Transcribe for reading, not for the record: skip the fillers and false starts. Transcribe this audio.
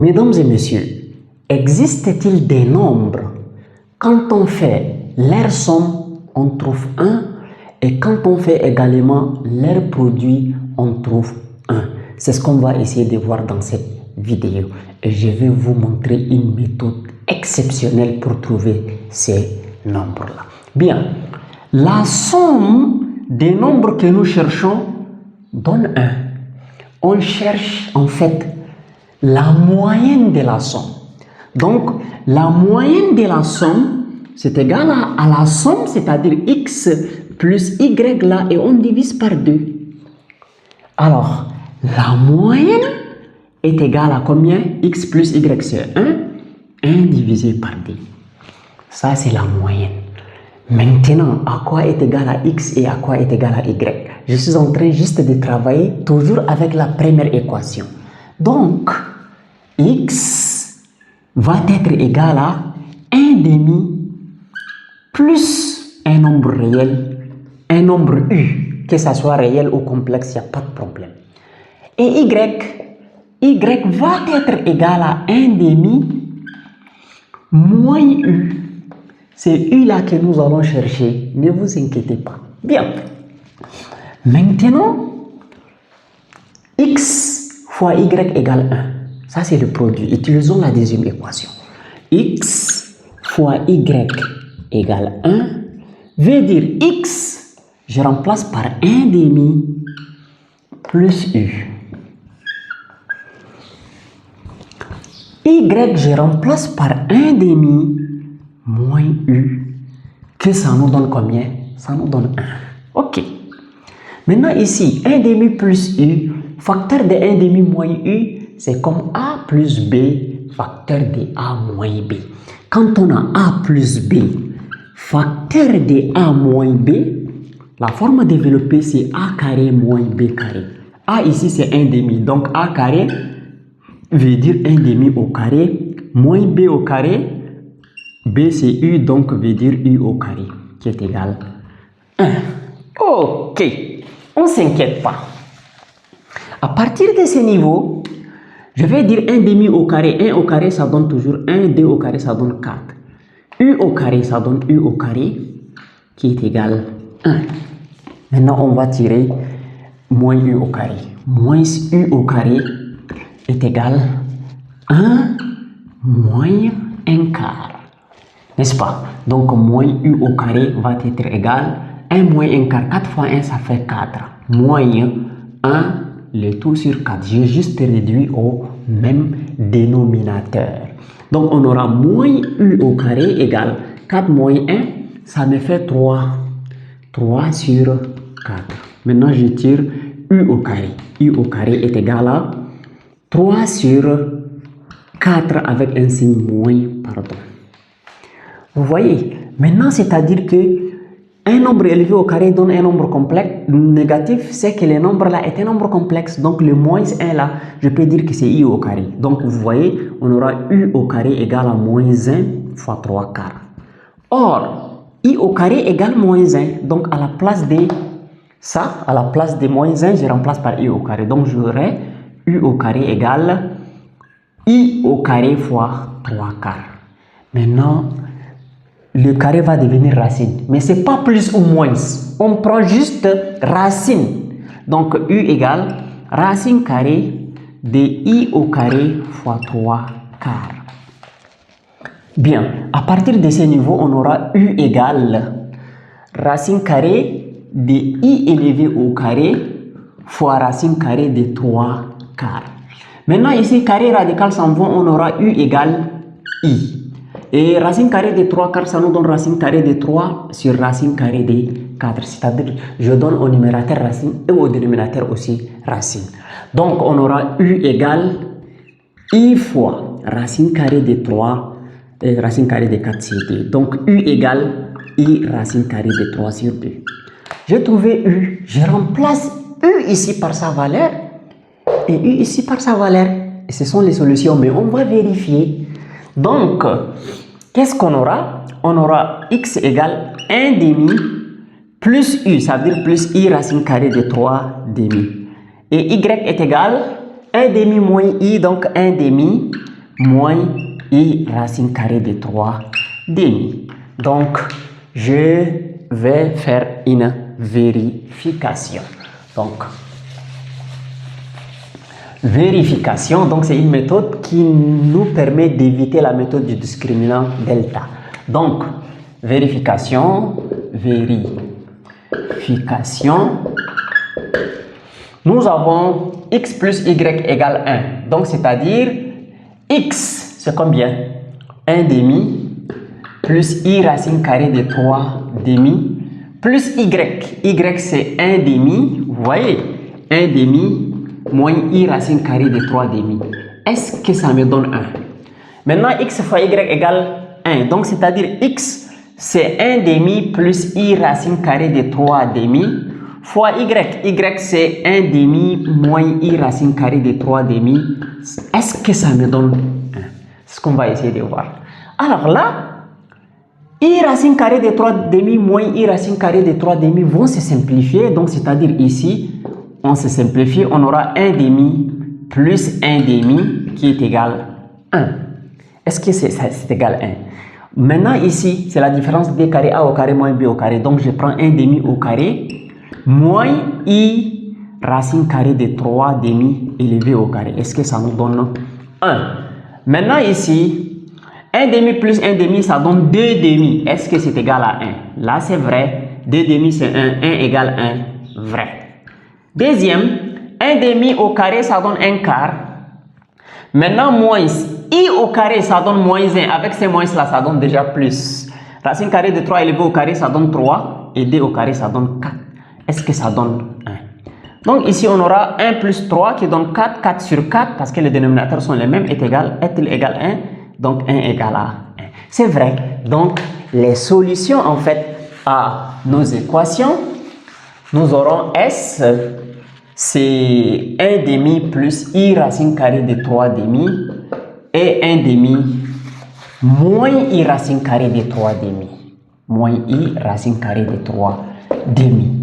Mesdames et messieurs, existe-t-il des nombres? Quand on fait leur somme, on trouve 1 et quand on fait également leur produit, on trouve 1. C'est ce qu'on va essayer de voir dans cette vidéo et je vais vous montrer une méthode exceptionnelle pour trouver ces nombres-là. Bien, la somme des nombres que nous cherchons donne 1. On cherche en fait la moyenne de la somme. Donc, la moyenne de la somme, c'est égal à la somme, c'est-à-dire x plus y là, et on divise par 2. Alors, la moyenne est égale à combien? X plus y, c'est 1. 1 divisé par 2. Ça, c'est la moyenne. Maintenant, à quoi est égal à x et à quoi est égal à y? Je suis en train juste de travailler toujours avec la première équation. Donc, x va être égal à 1 demi plus un nombre réel, un nombre u, que ça soit réel ou complexe, il n'y a pas de problème. Et y va être égal à 1 demi moins u. C'est u là que nous allons chercher, ne vous inquiétez pas. Bien. Maintenant, x fois y égale 1. Ça, c'est le produit. Utilisons la deuxième équation. X fois y égale 1 veut dire x, je remplace par 1 demi plus u. Y, je remplace par 1 demi moins u. Que ça nous donne combien? Ça nous donne 1. Ok. Maintenant ici, 1 demi plus u, facteur de 1 demi moins u, c'est comme a plus b, facteur de a moins b. Quand on a a plus b, facteur de a moins b, la forme développée c'est a carré moins b carré. A ici c'est 1 demi, donc a carré veut dire 1 demi au carré, moins b au carré, b c'est u, donc veut dire u au carré, qui est égal à 1. Ok, on ne s'inquiète pas. À partir de ce niveau, je vais dire 1 demi au carré. 1 au carré, ça donne toujours 1. 2 au carré, ça donne 4. U au carré, ça donne U au carré, qui est égal à 1. Maintenant, on va tirer moins U au carré. Moins U au carré est égal à 1 moins 1 quart. N'est-ce pas? Donc, moins U au carré va être égal à 1 moins 1 quart. 4 fois 1, ça fait 4. Moins 1, le tout sur 4. J'ai juste réduit au même dénominateur. Donc, on aura moins u au carré égale 4 moins 1, ça me fait 3. 3 sur 4. Maintenant, je tire u au carré. U au carré est égal à 3 sur 4 avec un signe moins, pardon. Vous voyez? Maintenant, c'est-à-dire que un nombre élevé au carré donne un nombre complexe. Négatif, c'est que le nombre là est un nombre complexe. Donc le moins 1 là, je peux dire que c'est i au carré. Donc vous voyez, on aura u au carré égale à moins 1 fois 3 quarts. Or, i au carré égale moins 1. Donc à la place de ça, à la place de moins 1, je remplace par i au carré. Donc j'aurai u au carré égale i au carré fois 3 quarts. Maintenant, le carré va devenir racine. Mais ce n'est pas plus ou moins. On prend juste racine. Donc, u égale racine carrée de i au carré fois 3 quarts. Bien, à partir de ce niveau, on aura u égale racine carrée de i élevé au carré fois racine carrée de 3 quarts. Maintenant, ici, carré radical s'en va, on aura u égale i. Et racine carrée de 3 quarts, ça nous donne racine carrée de 3 sur racine carrée de 4. C'est-à-dire, je donne au numérateur racine et au dénominateur aussi racine. Donc, on aura u égale i fois racine carrée de 3 et racine carrée de 4 sur 2. Donc, u égale i racine carrée de 3 sur 2. J'ai trouvé u. Je remplace u ici par sa valeur et u ici par sa valeur. Et ce sont les solutions, mais on va vérifier. Donc, qu'est-ce qu'on aura? On aura x égale 1 demi plus u, ça veut dire plus i racine carrée de 3 demi. Et y est égal 1 demi moins i, donc 1 demi moins I racine carrée de 3 demi. Donc, je vais faire une vérification. Donc, vérification, donc c'est une méthode qui nous permet d'éviter la méthode du discriminant delta. Donc, vérification, nous avons x plus y égale 1. Donc, c'est-à-dire x, c'est combien? 1 demi plus i racine carrée de 3 demi plus y. Y, c'est 1 demi. Vous voyez? 1 demi moins i racine carrée de 3 demi. Est-ce que ça me donne 1? Maintenant, x fois y égale 1. Donc, c'est-à-dire x, c'est 1 demi plus i racine carrée de 3 demi fois y. Y, c'est 1 demi moins i racine carrée de 3 demi. Est-ce que ça me donne 1? C'est ce qu'on va essayer de voir. Alors là, i racine carrée de 3 demi moins i racine carrée de 3 demi vont se simplifier. Donc, c'est-à-dire ici, on se simplifie. On aura 1 demi plus 1 demi qui est égal 1. Est-ce que c'est égal 1? Maintenant, ici, c'est la différence d carré a au carré moins b au carré. Donc, je prends 1 demi au carré moins i racine carrée de 3 demi élevé au carré. Est-ce que ça nous donne 1? Maintenant, ici, 1 demi plus 1 demi, ça donne 2 demi. Est-ce que c'est égal à 1? Là, c'est vrai. 2 demi, c'est 1. 1 égale 1. Vrai. Deuxième, 1 demi au carré, ça donne 1 quart. Maintenant, moins i au carré, ça donne moins 1. Avec ces moins-là, ça donne déjà plus. Racine carrée de 3 élevé au carré, ça donne 3. Et d au carré, ça donne 4. Est-ce que ça donne 1? Donc, ici, on aura 1 plus 3 qui donne 4. 4 sur 4, parce que les dénominateurs sont les mêmes, est-il égal 1? Donc, 1 égale à 1. C'est vrai. Donc, les solutions, en fait, à nos équations, nous aurons S, c'est 1 demi plus i racine carrée de 3 demi et 1 demi moins i racine carrée de 3 demi. Moins i racine carrée de 3 demi.